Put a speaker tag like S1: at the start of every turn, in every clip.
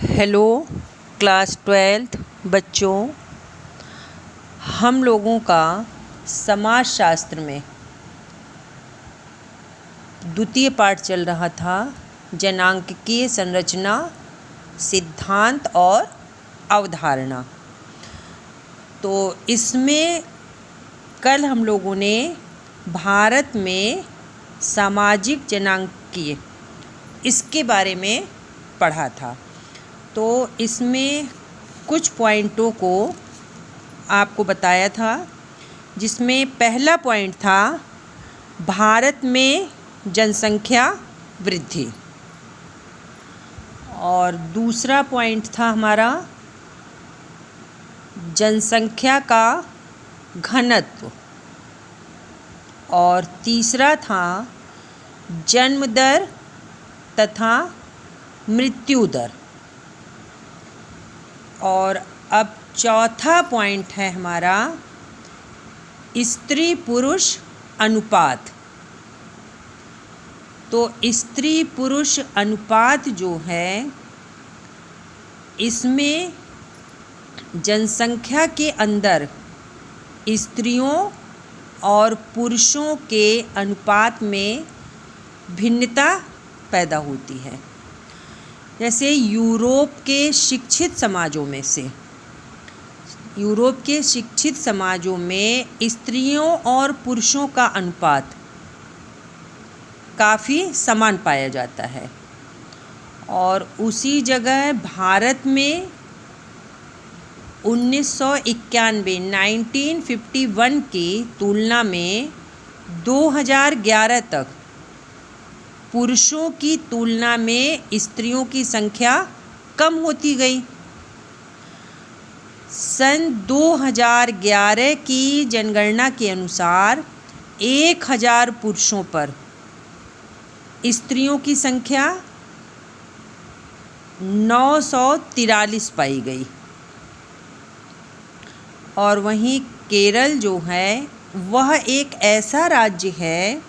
S1: Hello class 12th बच्चों, हम लोगों का समाजशास्त्र में द्वितीय पाठ चल रहा था जनांकीय संरचना, सिद्धांत और अवधारणा। तो इसमें कल हम लोगों ने भारत में सामाजिक जनांकीय इसके बारे में पढ़ा था। तो इसमें कुछ पॉइंटों को आपको बताया था, जिसमें पहला पॉइंट था भारत में जनसंख्या वृद्धि, और दूसरा पॉइंट था हमारा जनसंख्या का घनत्व, और तीसरा था जन्म दर तथा मृत्यु दर, और अब चौथा पॉइंट है हमारा स्त्री पुरुष अनुपात। तो स्त्री पुरुष अनुपात जो है, इसमें जनसंख्या के अंदर स्त्रियों और पुरुषों के अनुपात में भिन्नता पैदा होती है। जैसे यूरोप के शिक्षित समाजों में स्त्रियों और पुरुषों का अनुपात काफ़ी समान पाया जाता है, और उसी जगह भारत में 1951 की तुलना में 2011 तक पुरुषों की तुलना में स्त्रियों की संख्या कम होती गई। सन 2011 की जनगणना के अनुसार 1000 पुरुषों पर स्त्रियों की संख्या 943 पाई गई। और वहीं केरल जो है, वह एक ऐसा राज्य है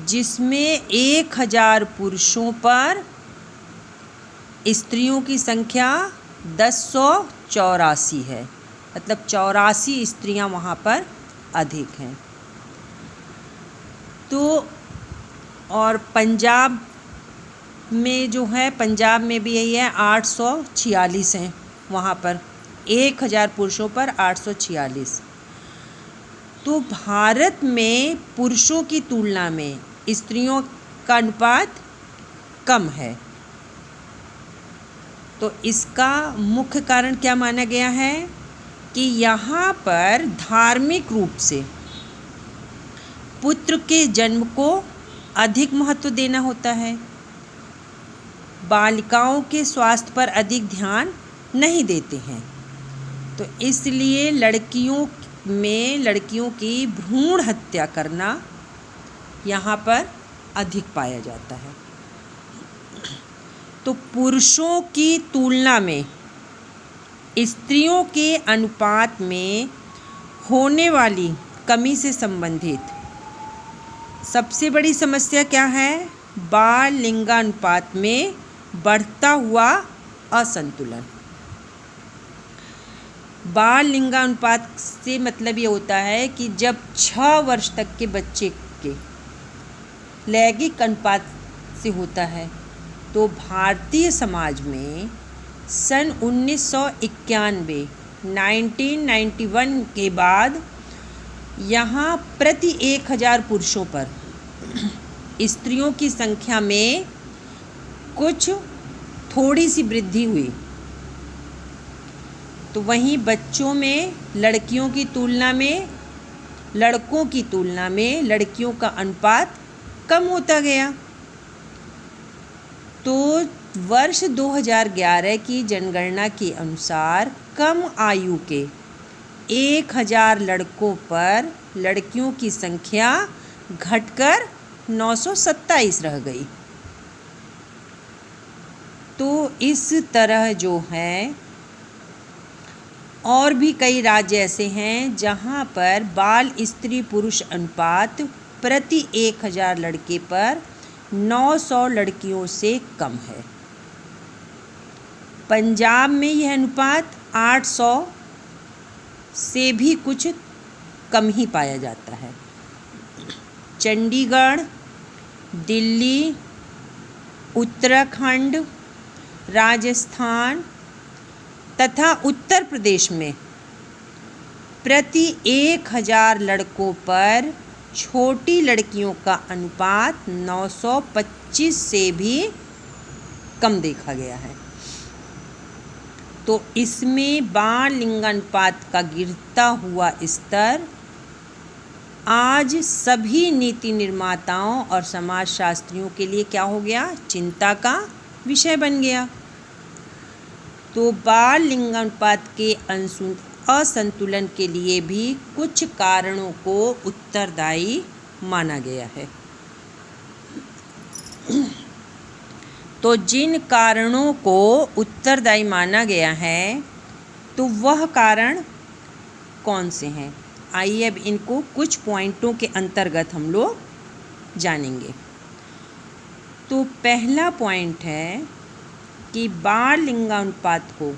S1: जिसमें 1000 पुरुषों पर स्त्रियों की संख्या 1084 है, मतलब 84 स्त्रियां वहाँ पर अधिक हैं। तो और पंजाब में जो है, पंजाब में भी यही है, 846 हैं वहाँ पर, 1000 पुरुषों पर 846। तो भारत में पुरुषों की तुलना में स्त्रियों का अनुपात कम है। तो इसका मुख्य कारण क्या माना गया है कि यहाँ पर धार्मिक रूप से पुत्र के जन्म को अधिक महत्व देना होता है, बालिकाओं के स्वास्थ्य पर अधिक ध्यान नहीं देते हैं। तो इसलिए लड़कियों की भ्रूण हत्या करना यहाँ पर अधिक पाया जाता है। तो पुरुषों की तुलना में स्त्रियों के अनुपात में होने वाली कमी से संबंधित सबसे बड़ी समस्या क्या है? बाल लिंगानुपात में बढ़ता हुआ असंतुलन। बाल लिंगानुपात से मतलब ये होता है कि जब 6 वर्ष तक के बच्चे के लैंगिक अनुपात से होता है, तो भारतीय समाज में सन 1991 के बाद यहाँ प्रति 1000 पुरुषों पर स्त्रियों की संख्या में कुछ थोड़ी सी वृद्धि हुई। तो वहीं बच्चों में लड़कों की तुलना में लड़कियों का अनुपात कम होता गया। तो वर्ष 2011 की जनगणना के अनुसार कम आयु के 1000 लड़कों पर लड़कियों की संख्या घटकर 927 रह गई। तो इस तरह जो है, और भी कई राज्य ऐसे हैं जहाँ पर बाल स्त्री पुरुष अनुपात प्रति 1000 लड़के पर 900 लड़कियों से कम है। पंजाब में यह अनुपात 800 से भी कुछ कम ही पाया जाता है। चंडीगढ़, दिल्ली, उत्तराखंड, राजस्थान तथा उत्तर प्रदेश में प्रति 1000 लड़कों पर छोटी लड़कियों का अनुपात 925 से भी कम देखा गया है। तो इसमें बाल लिंगानुपात का गिरता हुआ स्तर आज सभी नीति निर्माताओं और समाजशास्त्रियों के लिए क्या हो गया, चिंता का विषय बन गया। तो बाल लिंगानुपात के असंतुलन के लिए भी कुछ कारणों को उत्तरदायी माना गया है। तो जिन कारणों को उत्तरदायी माना गया है, तो वह कारण कौन से हैं? आइए अब इनको कुछ पॉइंटों के अंतर्गत हम लोग जानेंगे। तो पहला पॉइंट है कि बाल लिंगानुपात को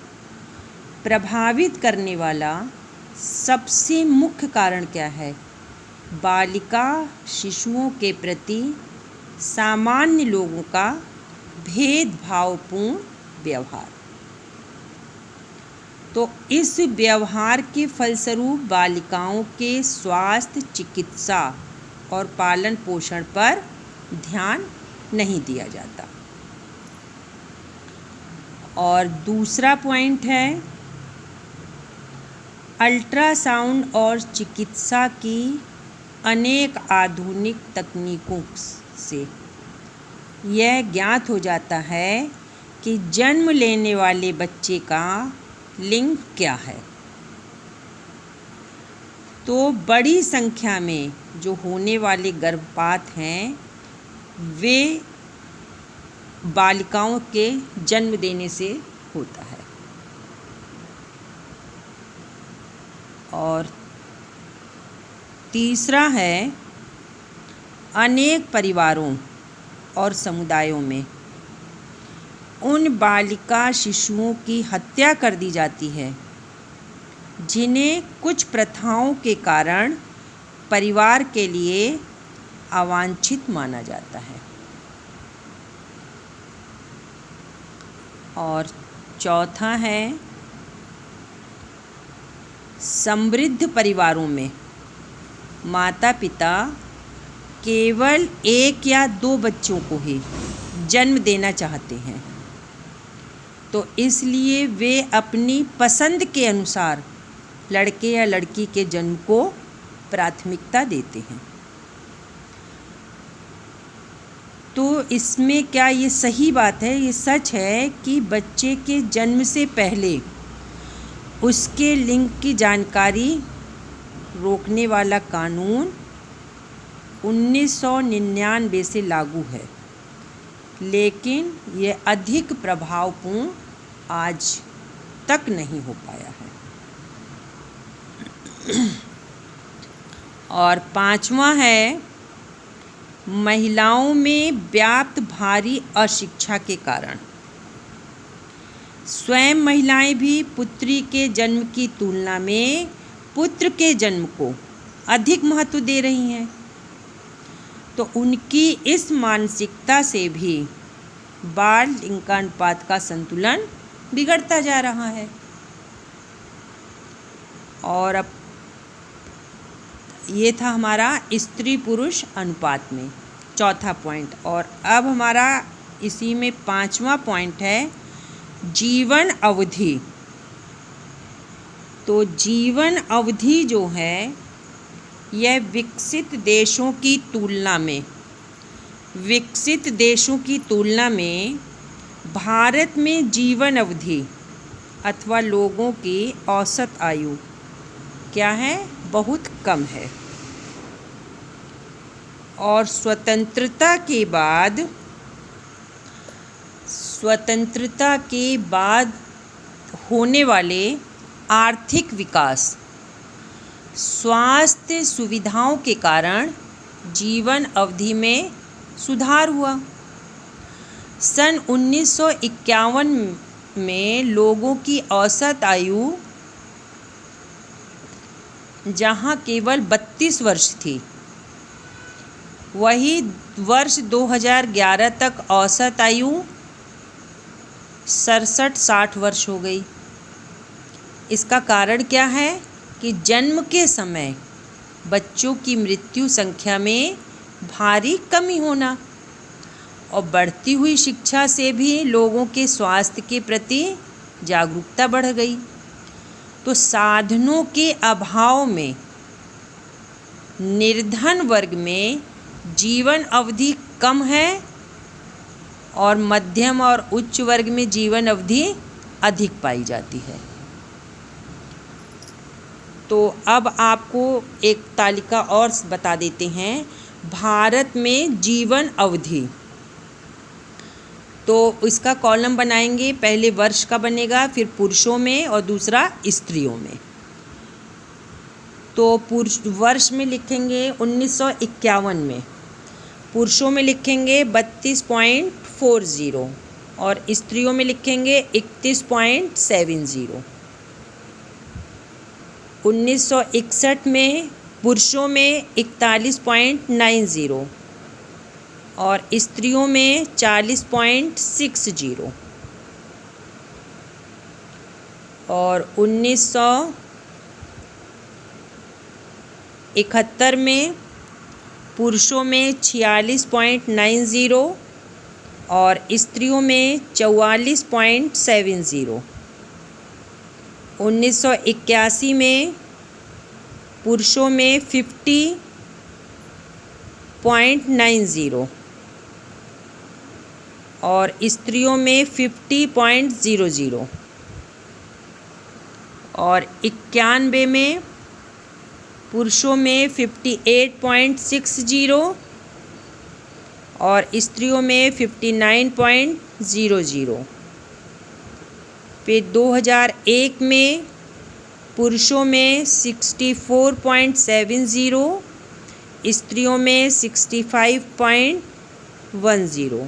S1: प्रभावित करने वाला सबसे मुख्य कारण क्या है? बालिका शिशुओं के प्रति सामान्य लोगों का भेदभावपूर्ण व्यवहार। तो इस व्यवहार के फलस्वरूप बालिकाओं के स्वास्थ्य, चिकित्सा और पालन पोषण पर ध्यान नहीं दिया जाता। और दूसरा पॉइंट है अल्ट्रासाउंड और चिकित्सा की अनेक आधुनिक तकनीकों से यह ज्ञात हो जाता है कि जन्म लेने वाले बच्चे का लिंग क्या है। तो बड़ी संख्या में जो होने वाले गर्भपात हैं वे बालिकाओं के जन्म देने से होता है। और तीसरा है अनेक परिवारों और समुदायों में उन बालिका शिशुओं की हत्या कर दी जाती है जिन्हें कुछ प्रथाओं के कारण परिवार के लिए अवांछित माना जाता है। और चौथा है समृद्ध परिवारों में माता पिता केवल 1 या 2 बच्चों को ही जन्म देना चाहते हैं, तो इसलिए वे अपनी पसंद के अनुसार लड़के या लड़की के जन्म को प्राथमिकता देते हैं। तो इसमें क्या ये सही बात है, ये सच है कि बच्चे के जन्म से पहले उसके लिंग की जानकारी रोकने वाला कानून 1999 से लागू है, लेकिन यह अधिक प्रभावपूर्ण आज तक नहीं हो पाया है। और पांचवा है महिलाओं में व्याप्त भारी अशिक्षा के कारण स्वयं महिलाएं भी पुत्री के जन्म की तुलना में पुत्र के जन्म को अधिक महत्व दे रही हैं। तो उनकी इस मानसिकता से भी बाल लिंगानुपात का संतुलन बिगड़ता जा रहा है। और अब ये था हमारा स्त्री पुरुष अनुपात में चौथा पॉइंट। और अब हमारा इसी में पांचवा पॉइंट है जीवन अवधि। तो जीवन अवधि जो है यह विकसित देशों की तुलना में भारत में जीवन अवधि अथवा लोगों की औसत आयु क्या है, बहुत कम है। और स्वतंत्रता के बाद होने वाले आर्थिक विकास, स्वास्थ्य सुविधाओं के कारण जीवन अवधि में सुधार हुआ। सन 1951 में लोगों की औसत आयु जहां केवल 32 वर्ष थी, वही वर्ष 2011 तक औसत आयु 67-60 वर्ष हो गई। इसका कारण क्या है कि जन्म के समय बच्चों की मृत्यु संख्या में भारी कमी होना और बढ़ती हुई शिक्षा से भी लोगों के स्वास्थ्य के प्रति जागरूकता बढ़ गई। तो साधनों के अभाव में निर्धन वर्ग में जीवन अवधि कम है और मध्यम और उच्च वर्ग में जीवन अवधि अधिक पाई जाती है। तो अब आपको एक तालिका और बता देते हैं भारत में जीवन अवधि। तो इसका कॉलम बनाएंगे, पहले वर्ष का बनेगा, फिर पुरुषों में और दूसरा स्त्रियों में। तो पुरुष वर्ष में लिखेंगे 1951 में, पुरुषों में लिखेंगे 32.40 और स्त्रियों में लिखेंगे 31.70। 1961 में पुरुषों में 41.90 और स्त्रियों में 40.60। और 1971 में पुरुषों में 46.90 और स्त्रियों में 44.70। 1981 में पुरुषों में 50.90 और स्त्रियों में 50.00। और 91 में पुरुषों में 58.60 और स्त्रियों में 59.00। फिर 2001 में पुरुषों में 64.70, स्त्रियों में 65.10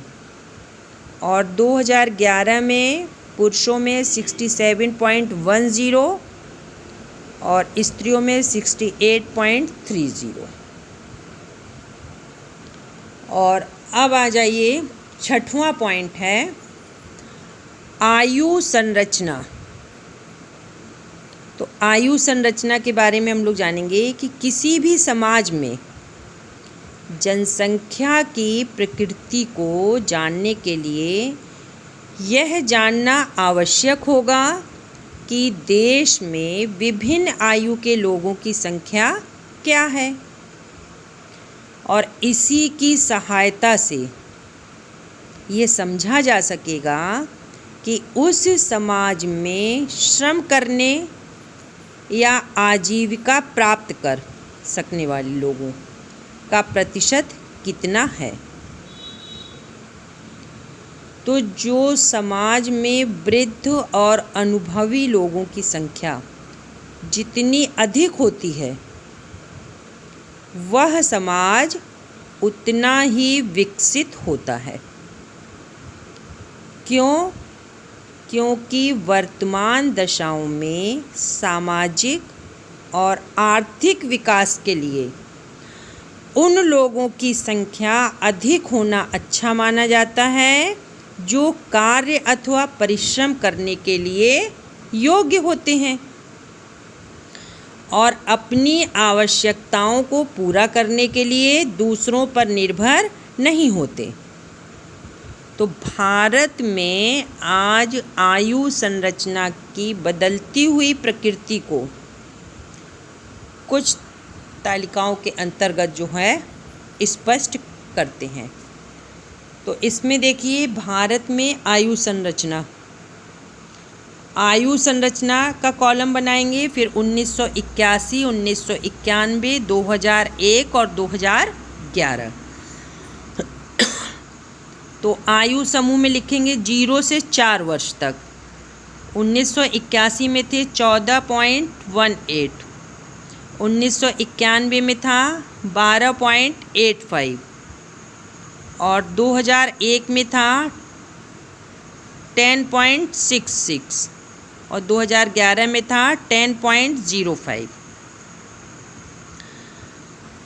S1: और 2011 में पुरुषों में 67.10 और स्त्रियों में 68.30। और अब आ जाइए, छठवां पॉइंट है आयु संरचना। तो आयु संरचना के बारे में हम लोग जानेंगे कि किसी भी समाज में जनसंख्या की प्रकृति को जानने के लिए यह जानना आवश्यक होगा कि देश में विभिन्न आयु के लोगों की संख्या क्या है और इसी की सहायता से ये समझा जा सकेगा कि उस समाज में श्रम करने या आजीविका प्राप्त कर सकने वाले लोगों का प्रतिशत कितना है। तो जो समाज में वृद्ध और अनुभवी लोगों की संख्या जितनी अधिक होती है, वह समाज उतना ही विकसित होता है। क्यों? क्योंकि वर्तमान दशाओं में सामाजिक और आर्थिक विकास के लिए उन लोगों की संख्या अधिक होना अच्छा माना जाता है जो कार्य अथवा परिश्रम करने के लिए योग्य होते हैं और अपनी आवश्यकताओं को पूरा करने के लिए दूसरों पर निर्भर नहीं होते। तो भारत में आज आयु संरचना की बदलती हुई प्रकृति को कुछ तालिकाओं के अंतर्गत जो है स्पष्ट करते हैं। तो इसमें देखिए, भारत में आयु संरचना का कॉलम बनाएंगे, फिर 1981, 1991, 2001 और 2011। तो आयु समूह में लिखेंगे 0 से 4 वर्ष तक। 1981 में थे 14.18, 1991 में था 12.85 और 2001 में था 10.66 और 2011 में था 10.05।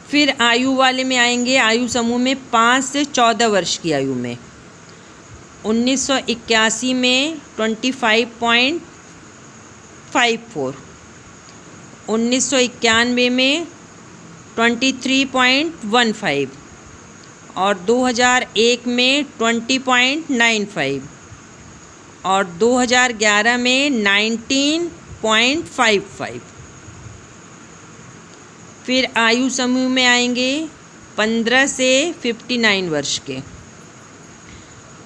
S1: फिर आयु वाले में आएंगे, आयु समूह में 5 से 14 वर्ष की आयु में 1981 में 25.54, 1991 में 23.15 और 2001 में 20.95 और 2011 में 19.55। फिर आयु समूह में आएंगे 15 से 59 वर्ष के,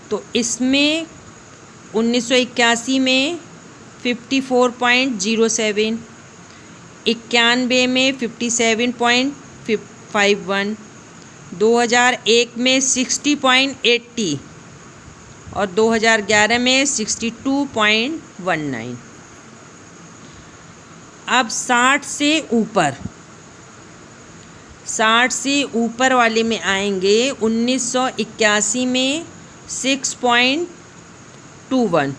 S1: तो इसमें 1981 में 54.07, 91 में 57.51, 2001 में 60.80 और 2011 में 62.19। अब 60 से ऊपर वाले में आएंगे 1981 में 6.21,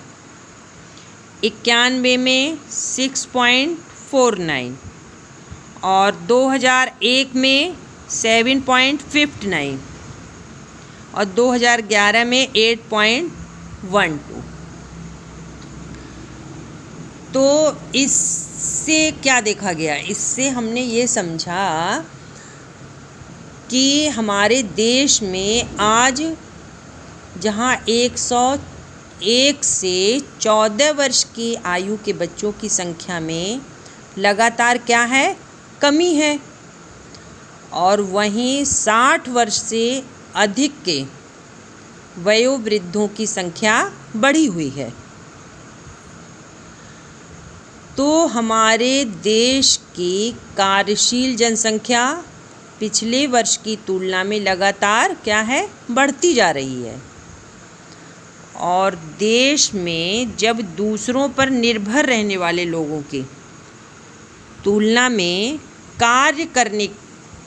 S1: 91 में 6.49 और 2001 में 7.59 और 2011 में 8.12। तो इससे क्या देखा गया? इससे हमने ये समझा कि हमारे देश में आज जहाँ 101 से 14 वर्ष की आयु के बच्चों की संख्या में लगातार क्या है? कमी है, और वहीं 60 वर्ष से अधिक के वयोवृद्धों की संख्या बढ़ी हुई है। तो हमारे देश की कार्यशील जनसंख्या पिछले वर्ष की तुलना में लगातार क्या है? बढ़ती जा रही है। और देश में जब दूसरों पर निर्भर रहने वाले लोगों की तुलना में कार्य करने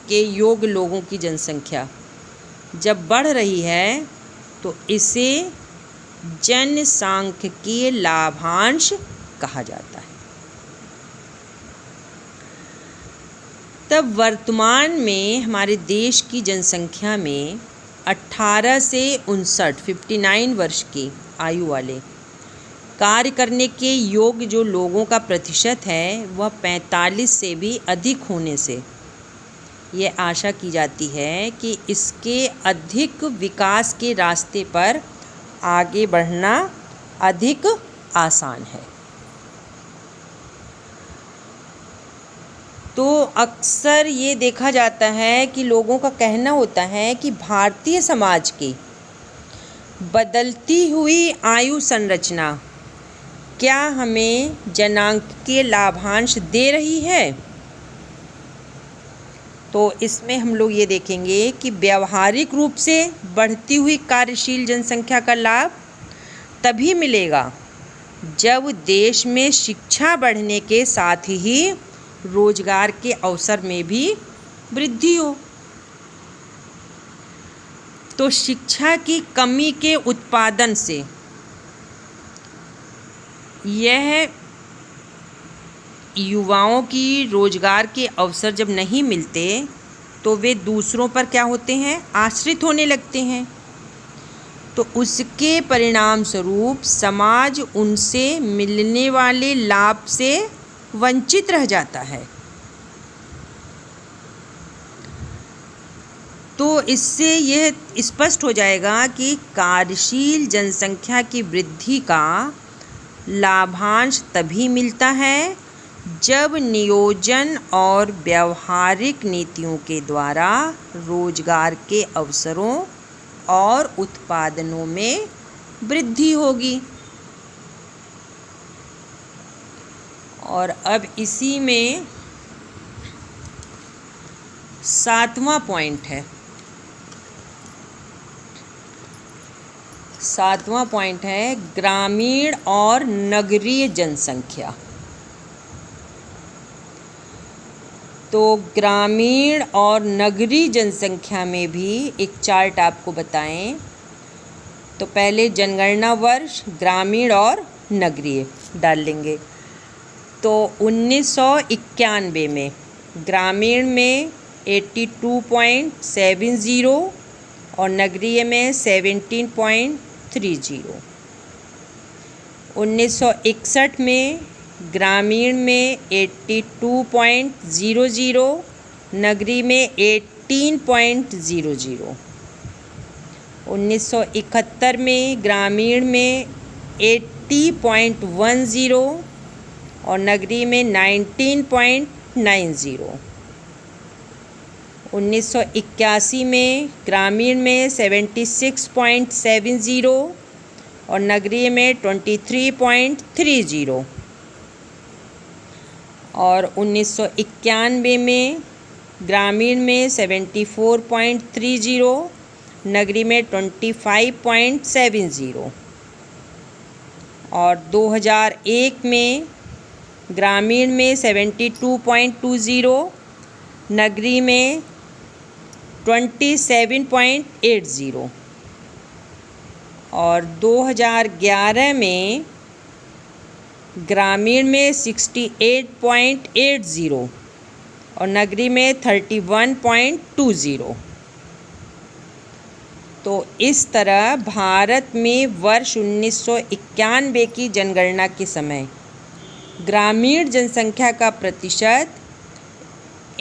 S1: के योग्य लोगों की जनसंख्या जब बढ़ रही है, तो इसे जनसांख्यिकीय लाभांश कहा जाता है। तब वर्तमान में हमारे देश की जनसंख्या में 18 से 59 वर्ष की आयु वाले कार्य करने के योग्य जो लोगों का प्रतिशत है वह 45 से भी अधिक होने से ये आशा की जाती है कि इसके अधिक विकास के रास्ते पर आगे बढ़ना अधिक आसान है। तो अक्सर ये देखा जाता है कि लोगों का कहना होता है कि भारतीय समाज की बदलती हुई आयु संरचना क्या हमें जनांकीय लाभांश दे रही है? तो इसमें हम लोग ये देखेंगे कि व्यावहारिक रूप से बढ़ती हुई कार्यशील जनसंख्या का लाभ तभी मिलेगा जब देश में शिक्षा बढ़ने के साथ ही रोजगार के अवसर में भी वृद्धि हो। तो शिक्षा की कमी के उत्पादन से यह युवाओं की रोजगार के अवसर जब नहीं मिलते तो वे दूसरों पर क्या होते हैं? आश्रित होने लगते हैं। तो उसके परिणाम स्वरूप समाज उनसे मिलने वाले लाभ से वंचित रह जाता है। तो इससे यह स्पष्ट हो जाएगा कि कार्यशील जनसंख्या की वृद्धि का लाभांश तभी मिलता है जब नियोजन और व्यावहारिक नीतियों के द्वारा रोजगार के अवसरों और उत्पादनों में वृद्धि होगी। और अब इसी में 7वां पॉइंट है। 7वां पॉइंट है ग्रामीण और नगरीय जनसंख्या। तो ग्रामीण और नगरीय जनसंख्या में भी एक चार्ट आपको बताएं तो पहले जनगणना वर्ष ग्रामीण और नगरीय डाल लेंगे। तो 1991 में ग्रामीण में 82.70 और नगरीय में 17.30। 1961 में ग्रामीण में 82.00, नगरीय में 18.00। 1971 में ग्रामीण में 80.10 और नगरीय में 19.90। 1981 में ग्रामीण में 76.70 और नगरीय में 23.30। और 1991 में ग्रामीण में 74.30, नगरीय में 25.70। और 2001 में ग्रामीण में 72.20, नगरीय में 27.80। और 2011 में ग्रामीण में 68.80 और नगरीय में 31.20। तो इस तरह भारत में वर्ष 1991 की जनगणना के समय ग्रामीण जनसंख्या का प्रतिशत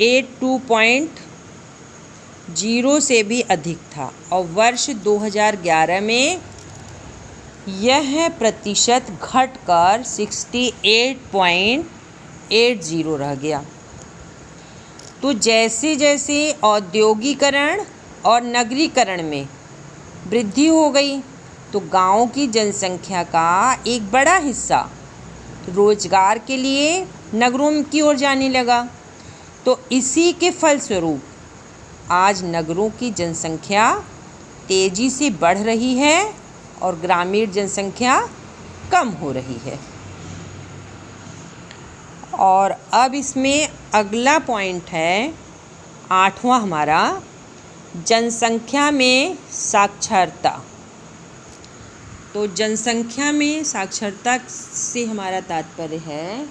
S1: 82.0 से भी अधिक था और वर्ष 2011 में यह प्रतिशत घटकर 68.80 रह गया। तो जैसे जैसे औद्योगिकरण और नगरीकरण में वृद्धि हो गई तो गाँव की जनसंख्या का एक बड़ा हिस्सा रोजगार के लिए नगरों की ओर जाने लगा। तो इसी के फलस्वरूप आज नगरों की जनसंख्या तेज़ी से बढ़ रही है और ग्रामीण जनसंख्या कम हो रही है। और अब इसमें अगला पॉइंट है 8वां हमारा, जनसंख्या में साक्षरता। तो जनसंख्या में साक्षरता से हमारा तात्पर्य है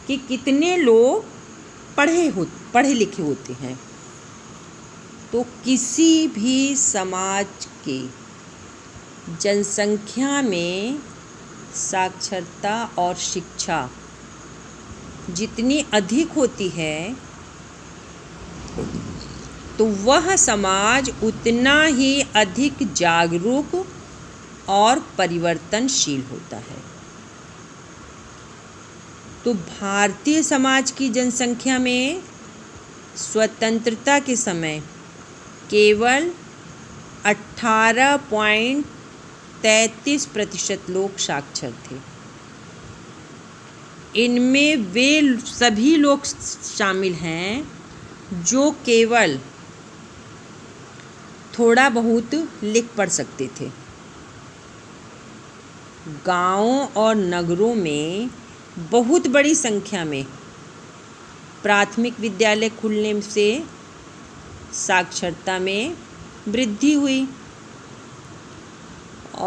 S1: कि कितने लोग पढ़े लिखे होते हैं। तो किसी भी समाज के जनसंख्या में साक्षरता और शिक्षा जितनी अधिक होती है तो वह समाज उतना ही अधिक जागरूक और परिवर्तनशील होता है। तो भारतीय समाज की जनसंख्या में स्वतंत्रता के समय केवल 18.33% लोग साक्षर थे। इनमें वे सभी लोग शामिल हैं जो केवल थोड़ा बहुत लिख पढ़ सकते थे। गाँवों और नगरों में बहुत बड़ी संख्या में प्राथमिक विद्यालय खुलने से साक्षरता में वृद्धि हुई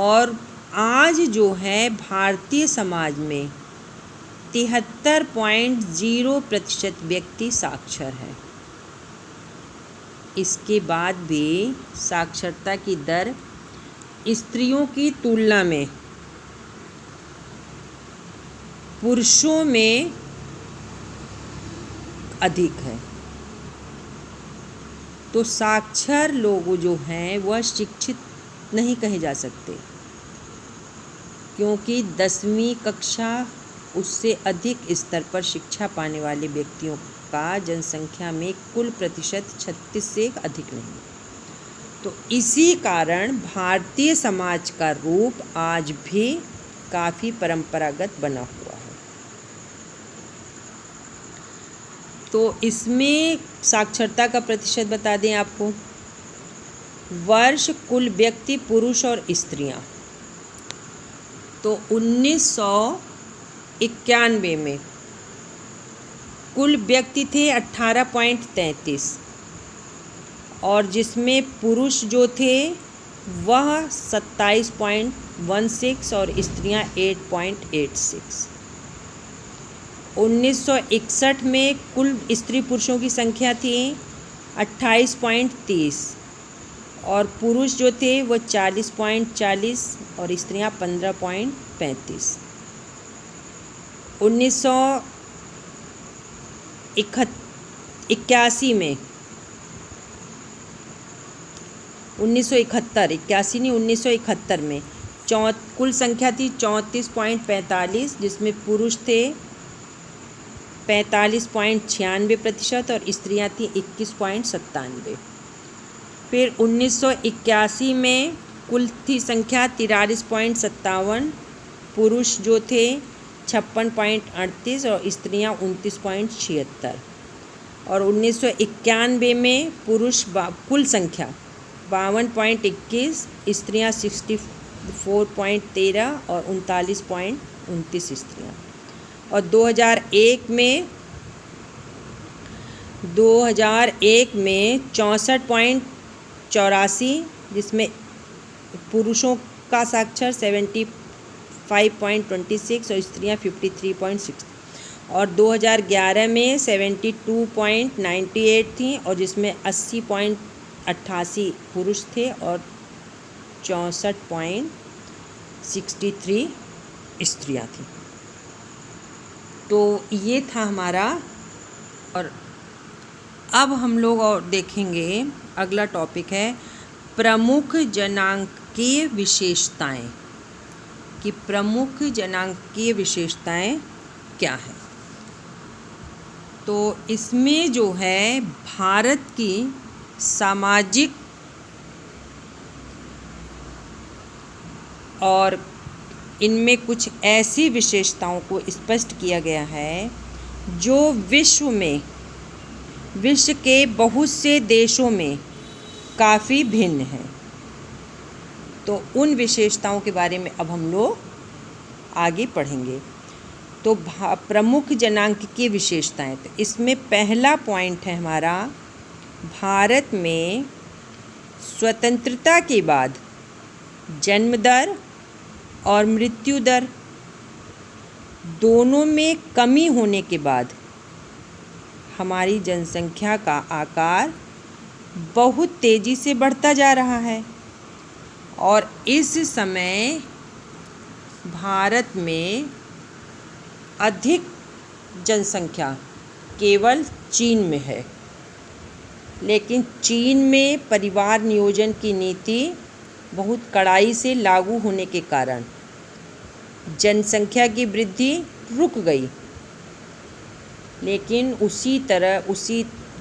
S1: और आज जो है भारतीय समाज में 73.0% व्यक्ति साक्षर है। इसके बाद भी साक्षरता की दर स्त्रियों की तुलना में पुरुषों में अधिक है। तो साक्षर लोग जो हैं वह शिक्षित नहीं कहे जा सकते, क्योंकि 10वीं कक्षा उससे अधिक स्तर पर शिक्षा पाने वाले व्यक्तियों का जनसंख्या में कुल प्रतिशत 36 से अधिक नहीं। तो इसी कारण भारतीय समाज का रूप आज भी काफ़ी परंपरागत बना हुआ है। तो इसमें साक्षरता का प्रतिशत बता दें आपको, वर्ष कुल व्यक्ति पुरुष और स्त्रियां। तो 1991 में कुल व्यक्ति थे 18.33 और जिसमें पुरुष जो थे वह 27.16 और स्त्रियां 8.86। 1961 में कुल स्त्री पुरुषों की संख्या थी 28.30 और पुरुष जो थे वो 40.40 और स्त्रियां 15.35। 1981 में 1971 में कुल संख्या थी 34.45 जिसमें पुरुष थे 45.96% और स्त्रियां थी 21.97। फिर 1981 में कुल थी संख्या 43.57, पुरुष जो थे 56.38 और स्त्रियां 29.76। और 1991 में पुरुष कुल संख्या 52.21, स्त्रियां 64.13 और 39.29 स्त्रियां। और 2001 में 64.84 जिसमें पुरुषों का साक्षर 75.26 और स्त्रियां 53.6। और 2011 में 72.98 थी और जिसमें 80.88 पुरुष थे और 64.63 स्त्रियां थीं। तो ये था हमारा। और अब हम लोग और देखेंगे, अगला टॉपिक है प्रमुख जनांकीय विशेषताएं, कि प्रमुख जनांकीय विशेषताएं क्या है। तो इसमें जो है भारत की सामाजिक और इनमें कुछ ऐसी विशेषताओं को स्पष्ट किया गया है जो विश्व के बहुत से देशों में काफ़ी भिन्न है। तो उन विशेषताओं के बारे में अब हम लोग आगे पढ़ेंगे। तो प्रमुख जनांकीय विशेषताएं, तो इसमें पहला पॉइंट है हमारा, भारत में स्वतंत्रता के बाद जन्म दर और मृत्यु दर दोनों में कमी होने के बाद हमारी जनसंख्या का आकार बहुत तेज़ी से बढ़ता जा रहा है। और इस समय भारत में अधिक जनसंख्या केवल चीन में है, लेकिन चीन में परिवार नियोजन की नीति बहुत कड़ाई से लागू होने के कारण जनसंख्या की वृद्धि रुक गई। लेकिन उसी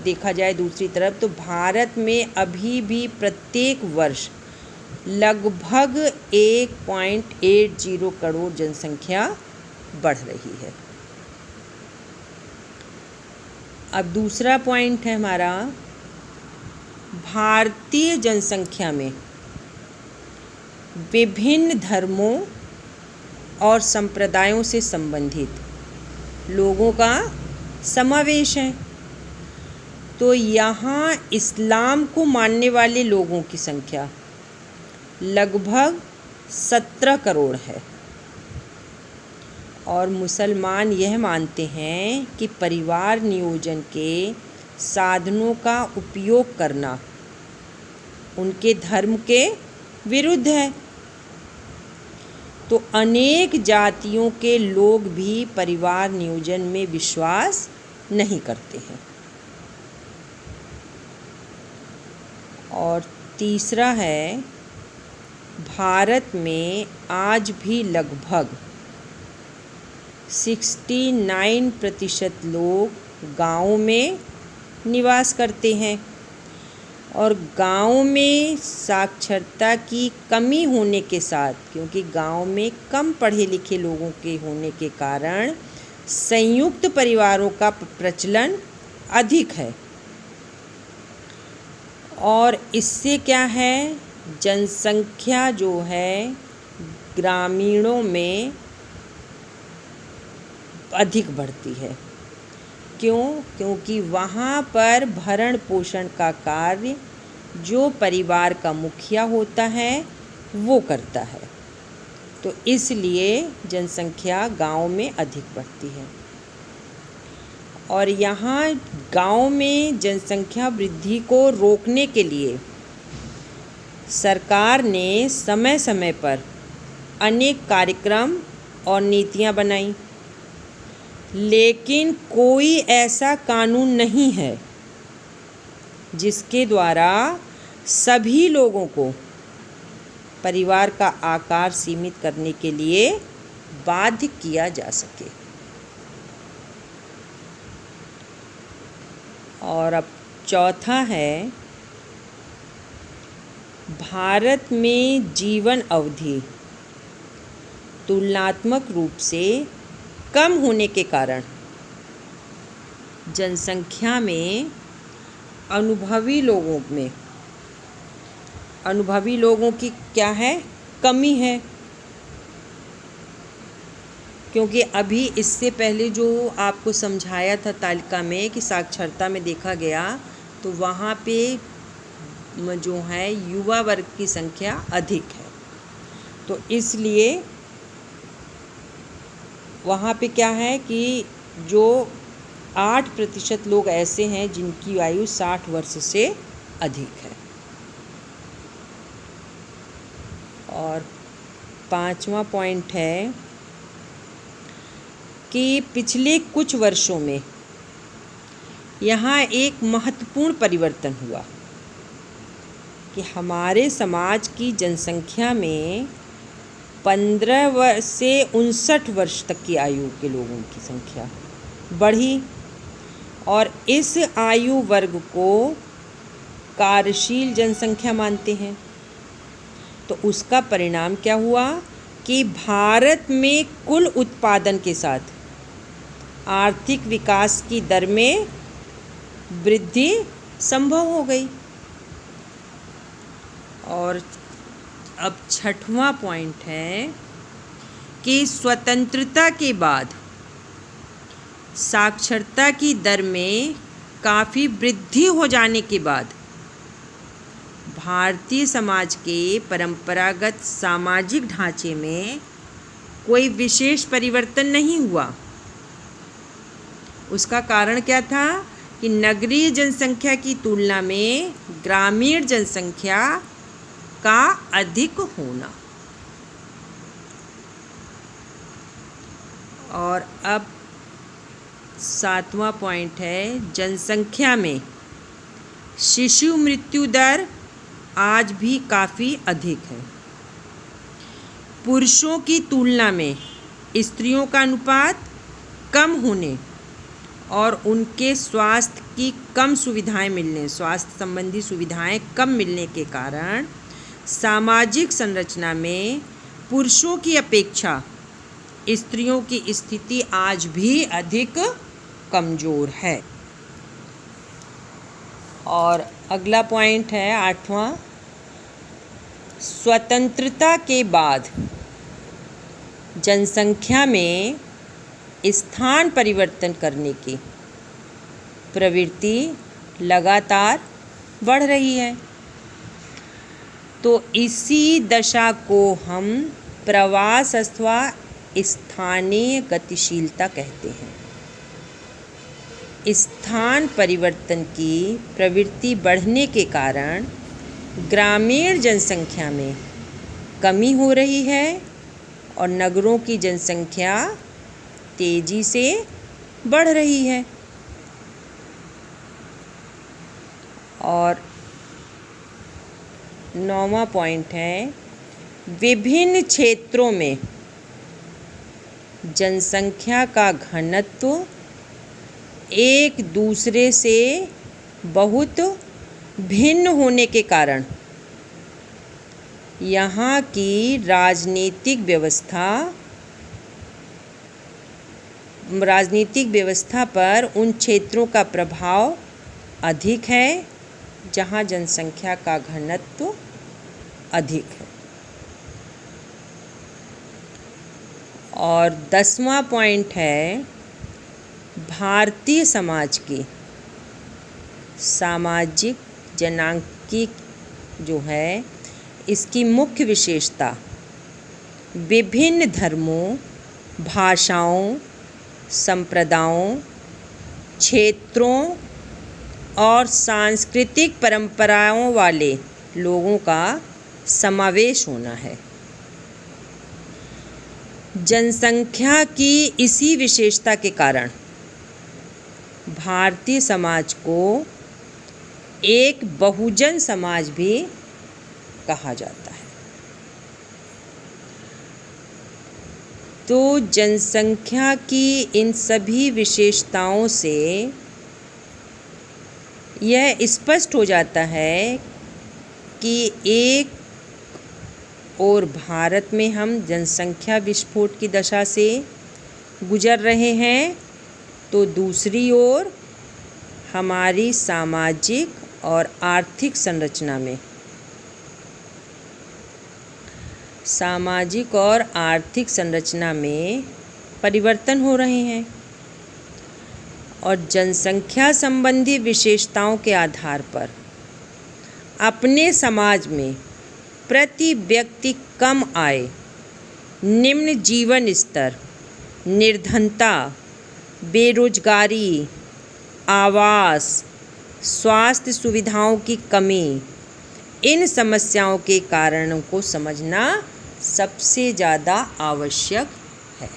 S1: देखा जाए दूसरी तरफ तो भारत में अभी भी प्रत्येक वर्ष लगभग 1.80 करोड़ जनसंख्या बढ़ रही है। अब दूसरा पॉइंट है हमारा, भारतीय जनसंख्या में विभिन्न धर्मों और संप्रदायों से संबंधित लोगों का समावेश है। तो यहाँ इस्लाम को मानने वाले लोगों की संख्या लगभग 17 करोड़ है और मुसलमान यह मानते हैं कि परिवार नियोजन के साधनों का उपयोग करना उनके धर्म के विरुद्ध है। तो अनेक जातियों के लोग भी परिवार नियोजन में विश्वास नहीं करते हैं। और तीसरा है, भारत में आज भी लगभग 69% लोग गाँव में निवास करते हैं और गाँव में साक्षरता की कमी होने के साथ, क्योंकि गाँव में कम पढ़े लिखे लोगों के होने के कारण संयुक्त परिवारों का प्रचलन अधिक है। और इससे क्या है, जनसंख्या जो है ग्रामीणों में अधिक बढ़ती है। क्यों? क्योंकि वहाँ पर भरण पोषण का कार्य जो परिवार का मुखिया होता है वो करता है। तो इसलिए जनसंख्या गांव में अधिक बढ़ती है। और यहाँ गांव में जनसंख्या वृद्धि को रोकने के लिए सरकार ने समय समय पर अनेक कार्यक्रम और नीतियाँ बनाई, लेकिन कोई ऐसा कानून नहीं है जिसके द्वारा सभी लोगों को परिवार का आकार सीमित करने के लिए बाध्य किया जा सके। और अब चौथा है, भारत में जीवन अवधि तुलनात्मक रूप से कम होने के कारण जनसंख्या में अनुभवी लोगों की क्या है, कमी है। क्योंकि अभी इससे पहले जो आपको समझाया था तालिका में कि साक्षरता में देखा गया, तो वहाँ पे जो है युवा वर्ग की संख्या अधिक है। तो इसलिए वहाँ पे क्या है कि जो 8% लोग ऐसे हैं जिनकी आयु 60 वर्ष से अधिक है। और 5वां पॉइंट है कि पिछले कुछ वर्षों में यहाँ एक महत्वपूर्ण परिवर्तन हुआ कि हमारे समाज की जनसंख्या में 15 से 59 वर्ष तक की आयु के लोगों की संख्या बढ़ी, और इस आयु वर्ग को कार्यशील जनसंख्या मानते हैं। तो उसका परिणाम क्या हुआ कि भारत में कुल उत्पादन के साथ आर्थिक विकास की दर में वृद्धि संभव हो गई। और अब 6वां पॉइंट है कि स्वतंत्रता के बाद साक्षरता की दर में काफ़ी वृद्धि हो जाने के बाद भारतीय समाज के परंपरागत सामाजिक ढांचे में कोई विशेष परिवर्तन नहीं हुआ। उसका कारण क्या था कि नगरीय जनसंख्या की तुलना में ग्रामीण जनसंख्या का अधिक होना। और अब 7वां पॉइंट है, जनसंख्या में शिशु मृत्यु दर आज भी काफ़ी अधिक है। पुरुषों की तुलना में स्त्रियों का अनुपात कम होने और उनके स्वास्थ्य संबंधी सुविधाएं कम मिलने के कारण सामाजिक संरचना में पुरुषों की अपेक्षा स्त्रियों की स्थिति आज भी अधिक कमज़ोर है। और अगला पॉइंट है 8वां, स्वतंत्रता के बाद जनसंख्या में स्थान परिवर्तन करने की प्रवृत्ति लगातार बढ़ रही है। तो इसी दशा को हम प्रवास अथवा स्थानीय गतिशीलता कहते हैं। स्थान परिवर्तन की प्रवृत्ति बढ़ने के कारण ग्रामीण जनसंख्या में कमी हो रही है और नगरों की जनसंख्या तेज़ी से बढ़ रही है। और 9वां पॉइंट है, विभिन्न क्षेत्रों में जनसंख्या का घनत्व एक दूसरे से बहुत भिन्न होने के कारण यहाँ की राजनीतिक व्यवस्था पर उन क्षेत्रों का प्रभाव अधिक है जहाँ जनसंख्या का घनत्व अधिक है। और 10वां पॉइंट है, भारतीय समाज की सामाजिक जनांकीय जो है इसकी मुख्य विशेषता विभिन्न धर्मों, भाषाओं, संप्रदायों, क्षेत्रों और सांस्कृतिक परंपराओं वाले लोगों का समावेश होना है। जनसंख्या की इसी विशेषता के कारण भारतीय समाज को एक बहुजन समाज भी कहा जाता है। तो जनसंख्या की इन सभी विशेषताओं से यह स्पष्ट हो जाता है कि एक और भारत में हम जनसंख्या विस्फोट की दशा से गुजर रहे हैं, तो दूसरी ओर हमारी सामाजिक और आर्थिक संरचना में परिवर्तन हो रहे हैं और जनसंख्या संबंधी विशेषताओं के आधार पर अपने समाज में प्रति व्यक्ति कम आय, निम्न जीवन स्तर, निर्धनता, बेरोजगारी, आवास, स्वास्थ्य सुविधाओं की कमी, इन समस्याओं के कारणों को समझना सबसे ज़्यादा आवश्यक है।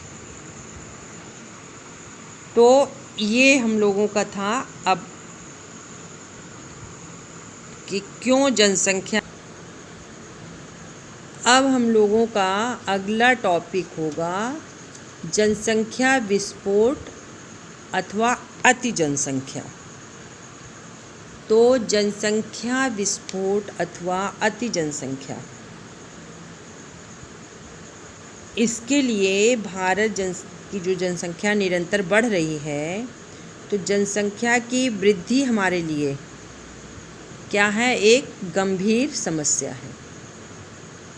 S1: तो ये हम लोगों का था अब कि क्यों जनसंख्या। अब हम लोगों का अगला टॉपिक होगा जनसंख्या विस्फोट अथवा अति जनसंख्या। तो जनसंख्या विस्फोट अथवा अति जनसंख्या, इसके लिए भारत की जो जनसंख्या निरंतर बढ़ रही है, तो जनसंख्या की वृद्धि हमारे लिए क्या है, एक गंभीर समस्या है।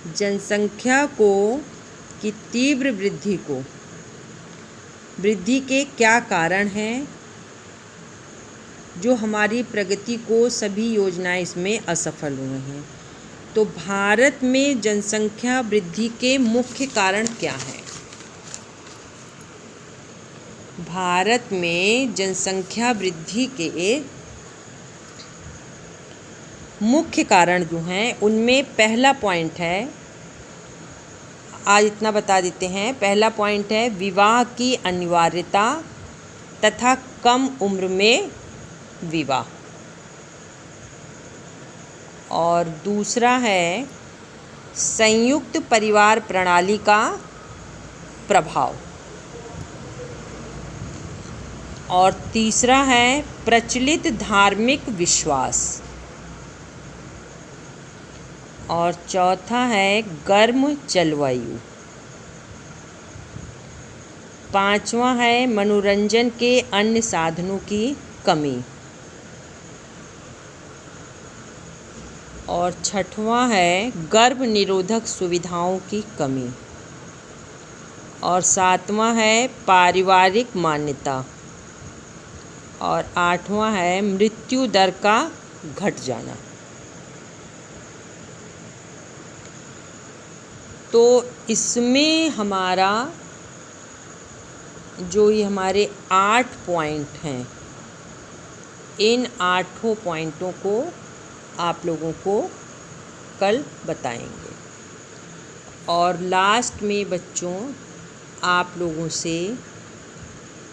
S1: जनसंख्या की तीव्र वृद्धि के क्या कारण हैं जो हमारी प्रगति को सभी योजनाएं इसमें असफल हुए हैं। तो भारत में जनसंख्या वृद्धि के मुख्य कारण क्या हैं? भारत में जनसंख्या वृद्धि के मुख्य कारण जो हैं उनमें पहला पॉइंट है, आज इतना बता देते हैं। पहला पॉइंट है विवाह की अनिवार्यता तथा कम उम्र में विवाह, और दूसरा है संयुक्त परिवार प्रणाली का प्रभाव, और तीसरा है प्रचलित धार्मिक विश्वास, और चौथा है गर्म जलवायु, पांचवा है मनोरंजन के अन्य साधनों की कमी, और छठवां है गर्भ निरोधक सुविधाओं की कमी, और सातवां है पारिवारिक मान्यता, और आठवां है मृत्यु दर का घट जाना। तो इसमें हमारा जो ये हमारे 8 पॉइंट हैं, इन 8 पॉइंटों को आप लोगों को कल बताएंगे। और लास्ट में बच्चों आप लोगों से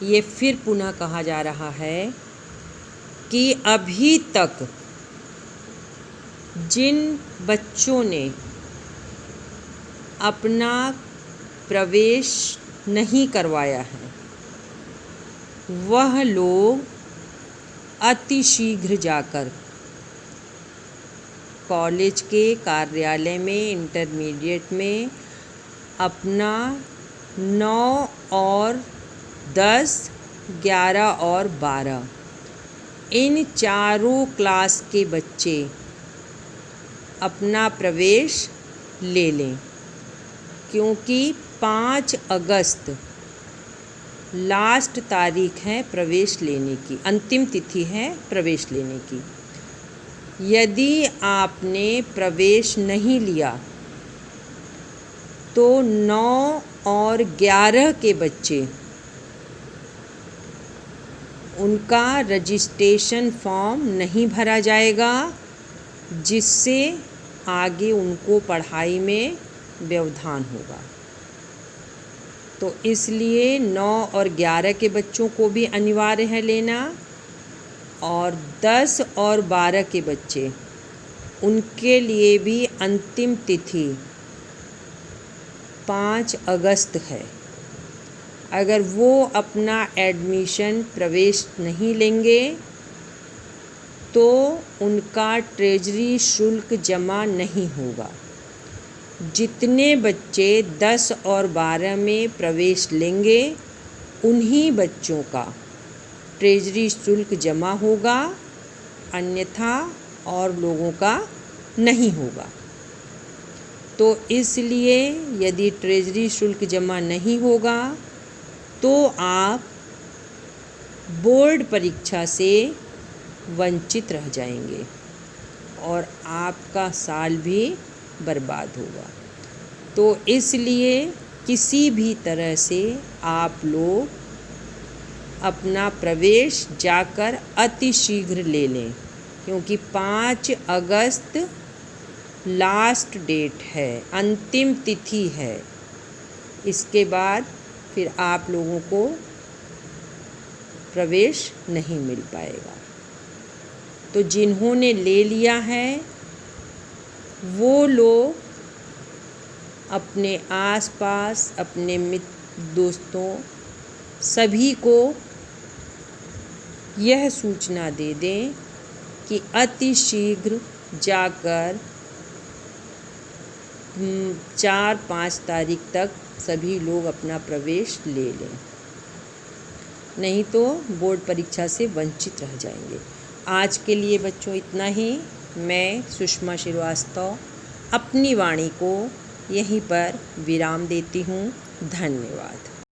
S1: ये फिर पुनः कहा जा रहा है कि अभी तक जिन बच्चों ने अपना प्रवेश नहीं करवाया है, वह लोग अतिशीघ्र जाकर कॉलेज के कार्यालय में, इंटरमीडिएट में अपना 9 और 10, 11 और 12 इन चारों क्लास के बच्चे अपना प्रवेश ले लें, क्योंकि 5 अगस्त लास्ट तारीख है प्रवेश लेने की, अंतिम तिथि है प्रवेश लेने की। यदि आपने प्रवेश नहीं लिया तो 9 और 11 के बच्चे, उनका रजिस्ट्रेशन फॉर्म नहीं भरा जाएगा, जिससे आगे उनको पढ़ाई में व्यवधान होगा। तो इसलिए 9 और 11 के बच्चों को भी अनिवार्य है लेना, और 10 और 12 के बच्चे, उनके लिए भी अंतिम तिथि 5 अगस्त है। अगर वो अपना एडमिशन प्रवेश नहीं लेंगे तो उनका ट्रेजरी शुल्क जमा नहीं होगा। जितने बच्चे 10 और 12 में प्रवेश लेंगे उन्हीं बच्चों का ट्रेजरी शुल्क जमा होगा, अन्यथा और लोगों का नहीं होगा। तो इसलिए यदि ट्रेजरी शुल्क जमा नहीं होगा तो आप बोर्ड परीक्षा से वंचित रह जाएंगे और आपका साल भी बर्बाद होगा। तो इसलिए किसी भी तरह से आप लोग अपना प्रवेश जाकर अतिशीघ्र ले लें, क्योंकि 5 अगस्त लास्ट डेट है, अंतिम तिथि है। इसके बाद फिर आप लोगों को प्रवेश नहीं मिल पाएगा। तो जिन्होंने ले लिया है वो लोग अपने आसपास, अपने दोस्तों सभी को यह सूचना दे दें कि अतिशीघ्र जाकर 4-5 तारीख तक सभी लोग अपना प्रवेश ले लें, नहीं तो बोर्ड परीक्षा से वंचित रह जाएंगे। आज के लिए बच्चों इतना ही। मैं सुषमा श्रीवास्तव अपनी वाणी को यहीं पर विराम देती हूँ। धन्यवाद।